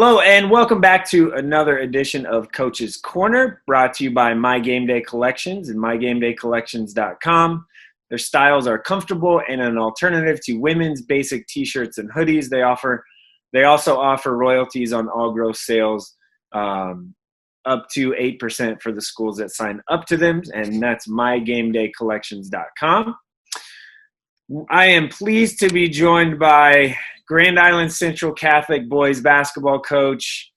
Hello, and welcome back to another edition of Coach's Corner, brought to you by My Game Day Collections and mygamedaycollections.com. Their styles are comfortable and an alternative to women's basic t-shirts and hoodies. They also offer royalties on all gross sales, up to 8% for the schools that sign up to them, and that's mygamedaycollections.com. I am pleased to be joined by Grand Island Central Catholic boys basketball coach,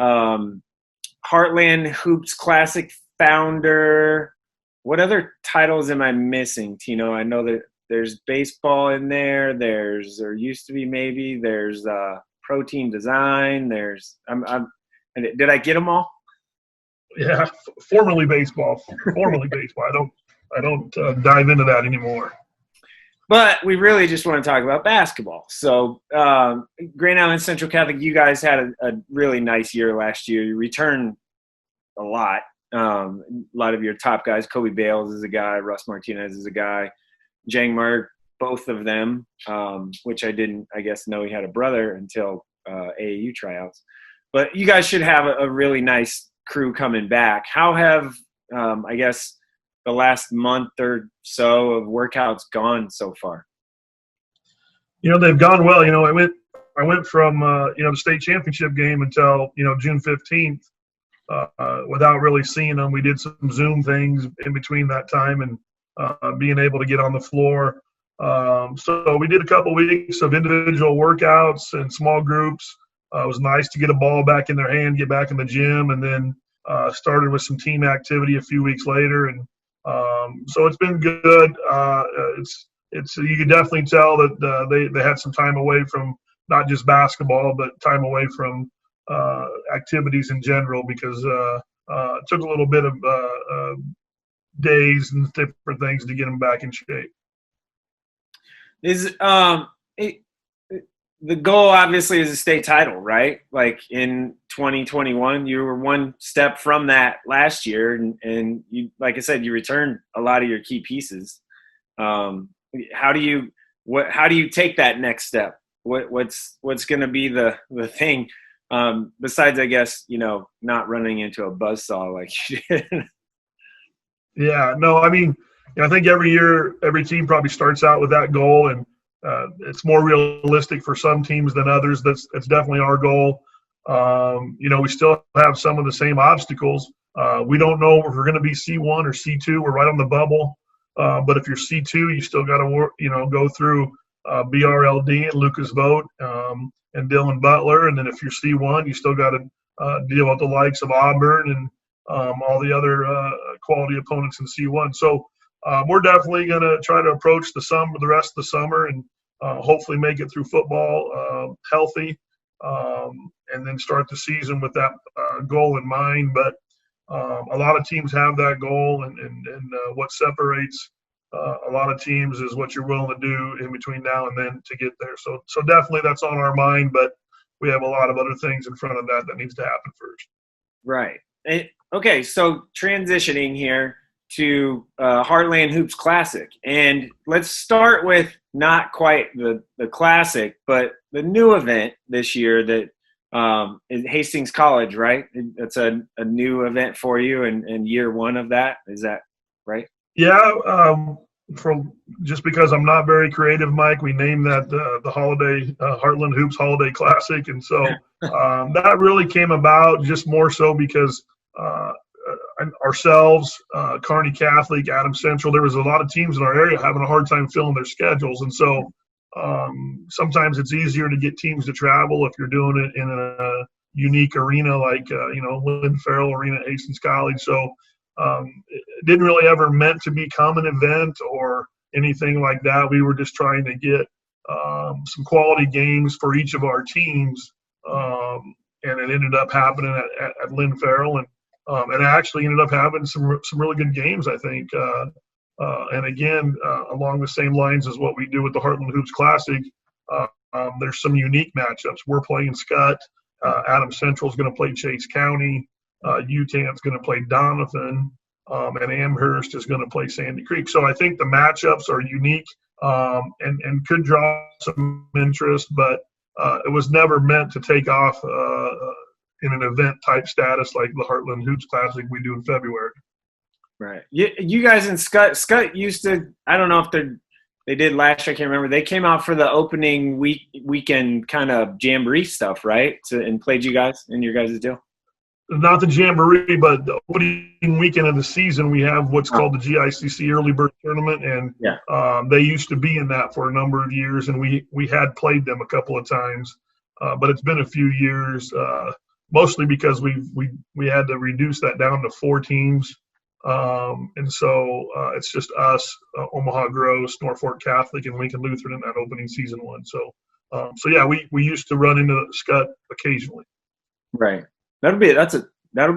Heartland Hoops Classic founder. What other titles am I missing, Tino? I know that there's baseball in there. There used to be maybe. There's protein design. Did I get them all? Yeah, formerly baseball. I don't dive into that anymore. But we really just want to talk about basketball. So Grand Island Central Catholic, you guys had a really nice year last year. You returned a lot. A lot of your top guys, Kobe Bales is a guy, Russ Martinez is a guy, Jang Merck, both of them, which I didn't, I guess, know he had a brother until AAU tryouts. But you guys should have a really nice crew coming back. How have, I guess, the last month or so of workouts gone so far? They've gone well. I went from the state championship game until June 15th without really seeing them. We did some Zoom things in between that time and being able to get on the floor. So we did a couple weeks of individual workouts and small groups. It was nice to get a ball back in their hand, get back in the gym, and then started with some team activity a few weeks later. And so it's been good. It's you can definitely tell that they had some time away from not just basketball, but time away from activities in general, because it took a little bit of days and different things to get them back in shape. The goal obviously is a state title, right? Like in 2021, you were one step from that last year, and you, like I said, you returned a lot of your key pieces. How do you take that next step? What's going to be the thing besides, I guess, not running into a buzzsaw like you did? Yeah, no, I mean, I think every year every team probably starts out with that goal, and it's more realistic for some teams than others. That's definitely our goal. We still have some of the same obstacles. We don't know if we're going to be C1 or C2. We're right on the bubble. But if you're C2, you still got to go through BRLD and Lucas Vogt and Dylan Butler. And then if you're C1, you still got to deal with the likes of Auburn and all the other quality opponents in C1. So we're definitely going to try to approach the rest of the summer and hopefully make it through football healthy, and then start the season with that goal in mind. But a lot of teams have that goal, and what separates a lot of teams is what you're willing to do in between now and then to get there. So definitely that's on our mind, but we have a lot of other things in front of that needs to happen first. Right. Okay, so transitioning here to Heartland Hoops Classic, and let's start with not quite the classic, but the new event this year that is Hastings College, right? It's a new event for you, and year one of that, is that right? Yeah, just because I'm not very creative, Mike, we named that the holiday Heartland Hoops Holiday Classic, and so that really came about just more so because ourselves, Kearney Catholic, Adams Central, there was a lot of teams in our area having a hard time filling their schedules. And so sometimes it's easier to get teams to travel if you're doing it in a unique arena like, Lynn Farrell Arena at Hastings College. So it didn't really ever meant to become an event or anything like that. We were just trying to get some quality games for each of our teams. And it ended up happening at Lynn Farrell. And it actually ended up having some really good games, I think. And again, along the same lines as what we do with the Heartland Hoops Classic, there's some unique matchups. We're playing Scott. Adams Central is going to play Chase County. UTAN's going to play Donovan. And Amherst is going to play Sandy Creek. So I think the matchups are unique and could draw some interest. But it was never meant to take off in an event type status like the Heartland Hoops Classic we do in February. Right. You guys in Scott used to, I don't know if they did last year, I can't remember. They came out for the opening weekend kind of jamboree stuff, right? And played you guys in your guys' deal? Not the jamboree, but the opening weekend of the season, we have what's called the GICC Early Bird Tournament, and they used to be in that for a number of years, and we had played them a couple of times, but it's been a few years, mostly because we had to reduce that down to 4 teams, and so it's just us, Omaha Gross, Norfolk Catholic, and Lincoln Lutheran in that opening season one. So yeah, we used to run into Scott occasionally. Right. That'll be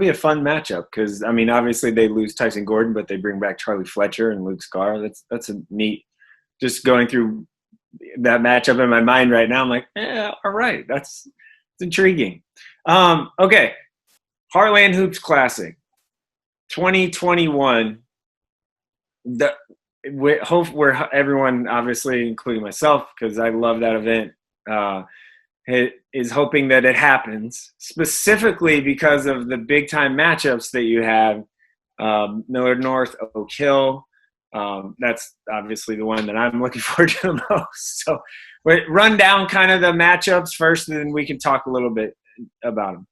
a fun matchup because, I mean, obviously they lose Tyson Gordon, but they bring back Charlie Fletcher and Luke Scarr. That's a neat. Just going through that matchup in my mind right now, I'm like, yeah, all right, it's intriguing. Okay, Heartland Hoops Classic, 2021. We're everyone, obviously, including myself, because I love that event. Is hoping that it happens, specifically because of the big time matchups that you have. Millard North, Oak Hill. That's obviously the one that I'm looking forward to the most. So run down kind of the matchups first, and then we can talk a little bit about them.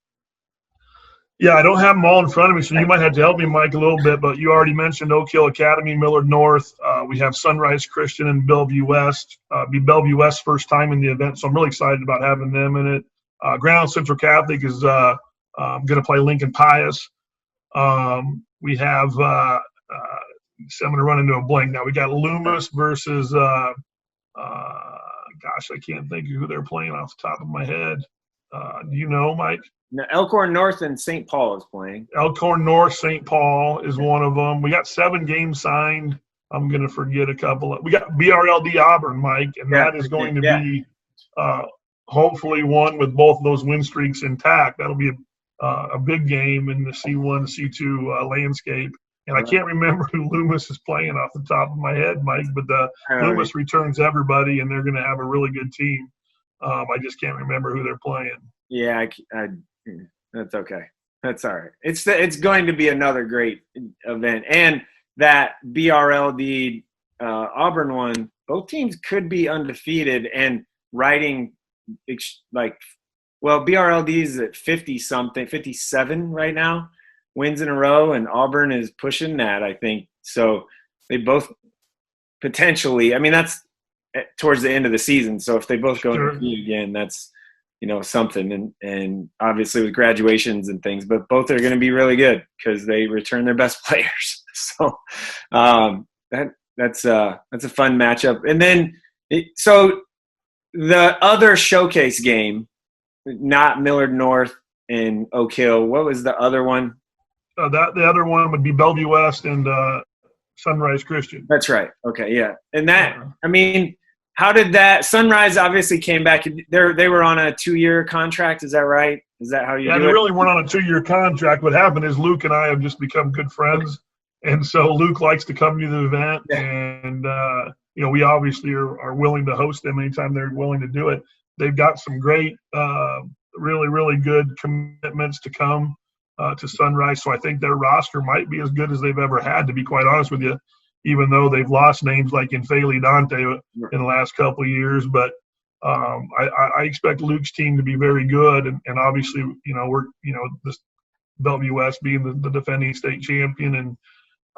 Yeah, I don't have them all in front of me, so you might have to help me, Mike, a little bit. But you already mentioned Oak Hill Academy, Millard North. We have Sunrise Christian and Bellevue West. Be Bellevue West's first time in the event, so I'm really excited about having them in it. Grand Island Central Catholic is going to play Lincoln Pius. We have so I'm going to run into a blank now. We got Loomis versus gosh, I can't think of who they're playing off the top of my head. Do you know, Mike? Now, Elkhorn North and St. Paul is playing. Elkhorn North, St. Paul is one of them. We got 7 games signed. I'm going to forget a couple. We got BRLD Auburn, Mike, and that is going to be hopefully one with both of those win streaks intact. That'll be a big game in the C1, C2 landscape. And I can't remember who Loomis is playing off the top of my head, Mike, but Loomis returns everybody, and they're going to have a really good team. I just can't remember who they're playing. Yeah, that's okay. That's all right. It's going to be another great event. And that BRLD Auburn one, both teams could be undefeated and riding BRLD is at 50-something, 57 right now, wins in a row, and Auburn is pushing that, I think. So they both potentially, I mean, that's towards the end of the season. So if they both go undefeated again, that's – something, and obviously with graduations and things, but both are going to be really good because they return their best players. So that's a fun matchup. And then so the other showcase game, not Millard North and Oak Hill. What was the other one? The other one would be Bellevue West and Sunrise Christian. That's right. Okay, yeah. And that, I mean, how did that – Sunrise obviously came back. They were on a 2-year contract. Is that right? Is that how you do it? Yeah, they really weren't on a 2-year contract. What happened is Luke and I have just become good friends. And so Luke likes to come to the event. And, we obviously are willing to host them anytime they're willing to do it. They've got some great, really, really good commitments to come to Sunrise. So I think their roster might be as good as they've ever had, to be quite honest with you, even though they've lost names like Infeli Dante in the last couple of years. But I expect Luke's team to be very good. And obviously, this Bellevue West being the defending state champion. And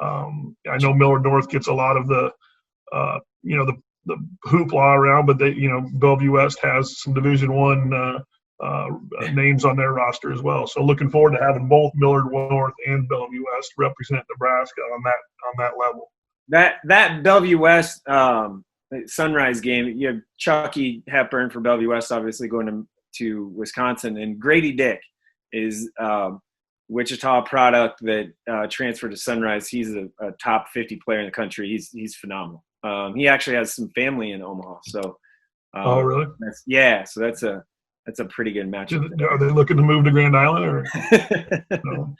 I know Millard North gets a lot of the hoopla around, but Bellevue West has some Division I names on their roster as well. So looking forward to having both Millard North and Bellevue West represent Nebraska on that level. That Bellevue West Sunrise game, you have Chucky Hepburn for Bellevue West, obviously going to Wisconsin, and Grady Dick is Wichita product that transferred to Sunrise. He's a top 50 player in the country. He's phenomenal. He actually has some family in Omaha. So, oh really? So that's a pretty good matchup. Are they looking to move to Grand Island or? No?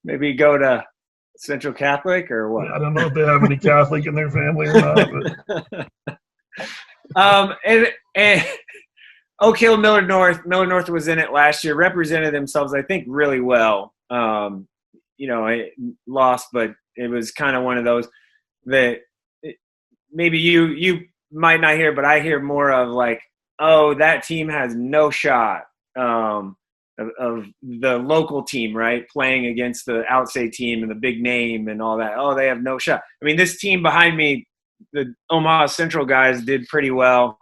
Maybe go to Central Catholic or what? I don't know if they have any Catholic in their family or not. But. And Oak Hill, Millard North. Millard North was in it last year. Represented themselves, I think, really well. I lost, but it was kind of one of those that maybe you might not hear, but I hear more of like, oh, that team has no shot of the local team, right? Playing against the outstate team and the big name and all that. Oh, they have no shot. I mean, this team behind me, the Omaha Central guys did pretty well.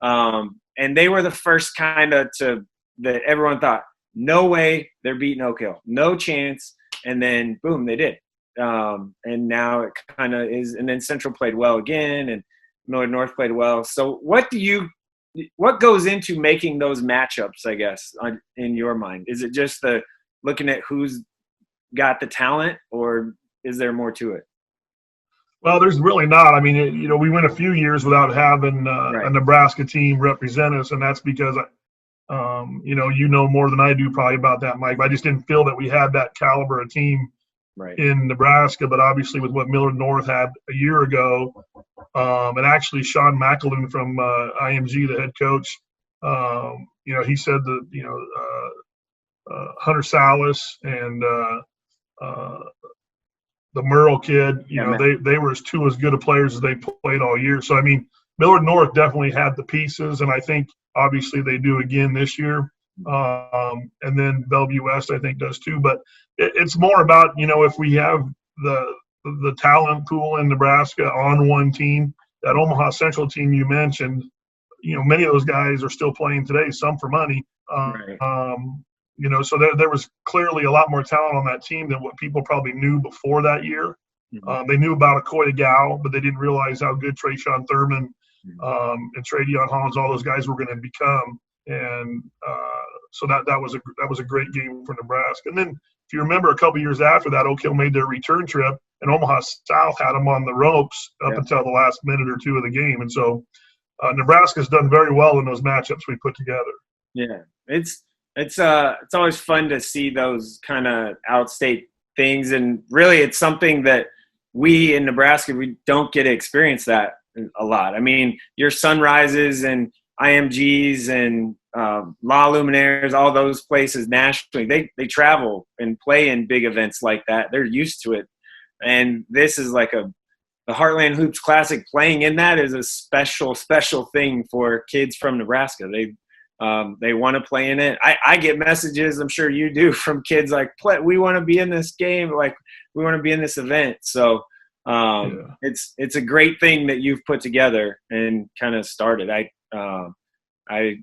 And they were the first kind of that everyone thought, no way they're beating Oak Hill. No chance. And then, boom, they did. And now it kind of is. And then Central played well again, and Millard North played well. So what goes into making those matchups, I guess, in your mind? Is it just looking at who's got the talent, or is there more to it? Well, there's really not. I mean, we went a few years without having Right. a Nebraska team represent us, and that's because, you know more than I do probably about that, Mike. I just didn't feel that we had that caliber of team Right. in Nebraska. But obviously, with what Millard North had a year ago, and actually Sean McEldoon from IMG, the head coach, he said that Hunter Salas and the Merle kid, they were as good of players as they played all year. So, I mean, Millard North definitely had the pieces, and I think obviously they do again this year. And then Bellevue West, I think, does too. But it's more about, if we have the talent pool in Nebraska on one team, that Omaha Central team you mentioned, many of those guys are still playing today, some for money. Right. So there was clearly a lot more talent on that team than what people probably knew before that year. Mm-hmm. They knew about Akoya Gal, but they didn't realize how good Trayshawn Thurman and Tradeon Hollins, all those guys were going to become. And so that was a great game for Nebraska. And then if you remember, a couple years after that, Oak Hill made their return trip, and Omaha South had them on the ropes up until the last minute or two of the game. And so Nebraska's done very well in those matchups we put together. Yeah, it's always fun to see those kind of outstate things, and really it's something that we in Nebraska, we don't get to experience that a lot. I mean, your Sunrises and IMGs and La Luminaires, all those places nationally, they travel and play in big events like that. They're used to it, and this is like the Heartland Hoops Classic. Playing in that is a special thing for kids from Nebraska. They want to play in it. I get messages, I'm sure you do, from kids like, we want to be in this game, like we want to be in this event. So it's a great thing that you've put together and kind of started. I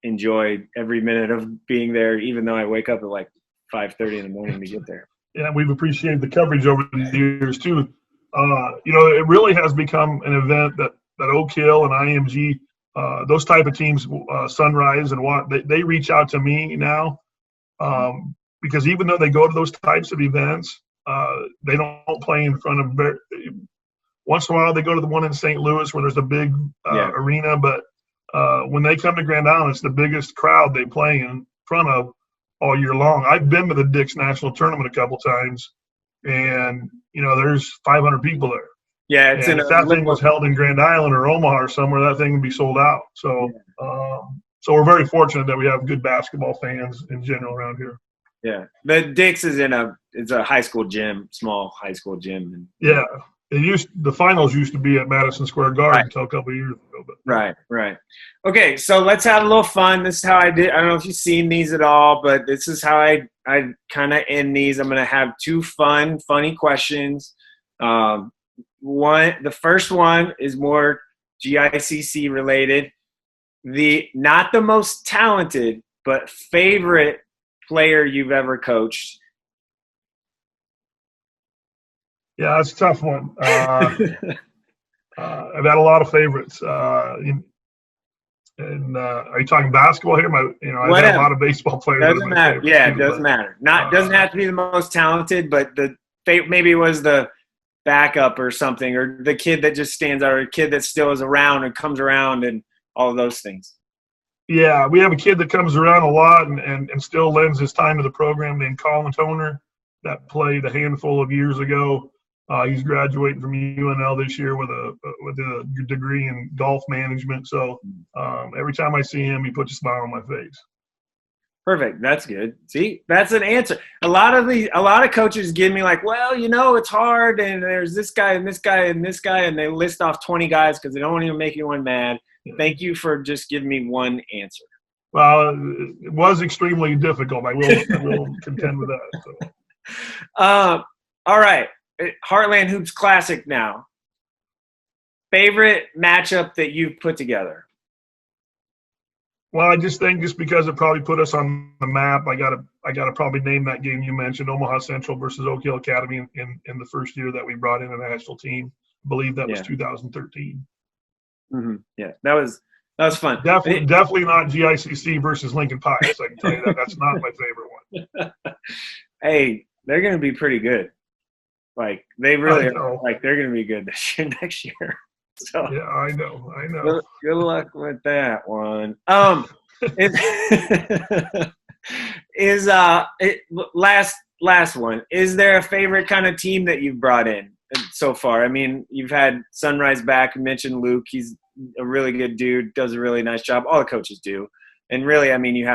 enjoy every minute of being there, even though I wake up at like 5:30 in the morning to get there. Yeah, we've appreciated the coverage over the years too. It really has become an event that Oak Hill and IMG, those type of teams, Sunrise and they reach out to me now, because even though they go to those types of events, they don't play in front of once in a while they go to the one in St. Louis where there's a big arena, but when they come to Grand Island, it's the biggest crowd they play in front of all year long. I've been to the Dix National Tournament a couple times, and there's 500 people there. Yeah, if that thing was held in Grand Island or Omaha or somewhere, that thing would be sold out. So, so we're very fortunate that we have good basketball fans in general around here. Yeah, the Dix is it's a high school gym, small high school gym. The finals used to be at Madison Square Garden until a couple of years ago. But. Right. Okay, so let's have a little fun. This is how I did. I don't know if you've seen these at all, but this is how I kind of end these. I'm going to have two funny questions. The first one is more GICC related. Not the most talented, but favorite player you've ever coached. Yeah, that's a tough one. I've had a lot of favorites. Are you talking basketball here? I've had a lot of baseball players. Doesn't matter. Yeah, it doesn't matter. Doesn't have to be the most talented, but maybe it was the backup or something, or the kid that just stands out, or a kid that still is around and comes around, and all of those things. Yeah, we have a kid that comes around a lot and still lends his time to the program named Colin Toner, that played a handful of years ago. He's graduating from UNL this year with a degree in golf management. So every time I see him, he puts a smile on my face. Perfect. That's good. See, that's an answer. A lot of coaches give me like, well, it's hard, and there's this guy and this guy and this guy, and they list off 20 guys because they don't want to make anyone mad. Yeah. Thank you for just giving me one answer. Well, it was extremely difficult. I will contend with that. So. All right. Heartland Hoops Classic now. Favorite matchup that you've put together? Well, I just think just because it probably put us on the map, I gotta probably name that game you mentioned, Omaha Central versus Oak Hill Academy in the first year that we brought in a national team. I believe that was 2013. Mm-hmm. Yeah, that was fun. Definitely not GICC versus Lincoln Pius. I can tell you that. That's not my favorite one. Hey, they're going to be pretty good. Like they really are. Like they're going to be good next year. So yeah, I know. Good luck with that one. Last one. Is there a favorite kind of team that you've brought in so far? I mean, you've had Sunrise back. You mentioned Luke. He's a really good dude. Does a really nice job. All the coaches do. And really, I mean, you've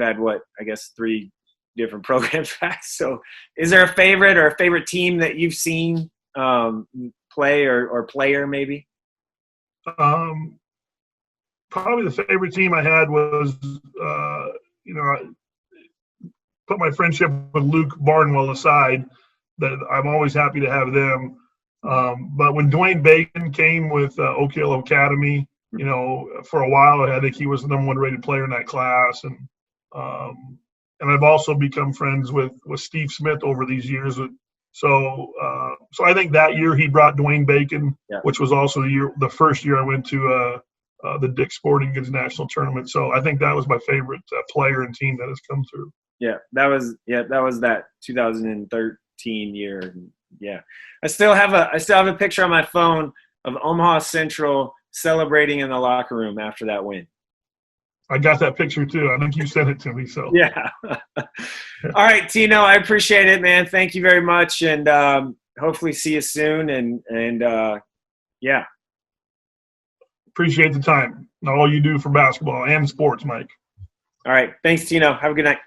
had what, I guess 3 different programs back. So is there a favorite team that you've seen play or player maybe? Probably the favorite team I had was, I put my friendship with Luke Barnwell aside, that I'm always happy to have them. But when Dwayne Bacon came with Oak Hill Academy, for a while, I think he was the #1 rated player in that class. And I've also become friends with Steve Smith over these years. So I think that year he brought Dwayne Bacon, which was also the first year I went to the Dick's Sporting Goods National Tournament. So I think that was my favorite player and team that has come through. Yeah, that was that 2013 year. Yeah, I still have a picture on my phone of Omaha Central celebrating in the locker room after that win. I got that picture too. I think you sent it to me. So yeah. All right, Tino, I appreciate it, man. Thank you very much, and hopefully see you soon. And yeah, appreciate the time and all you do for basketball and sports, Mike. All right, thanks, Tino. Have a good night.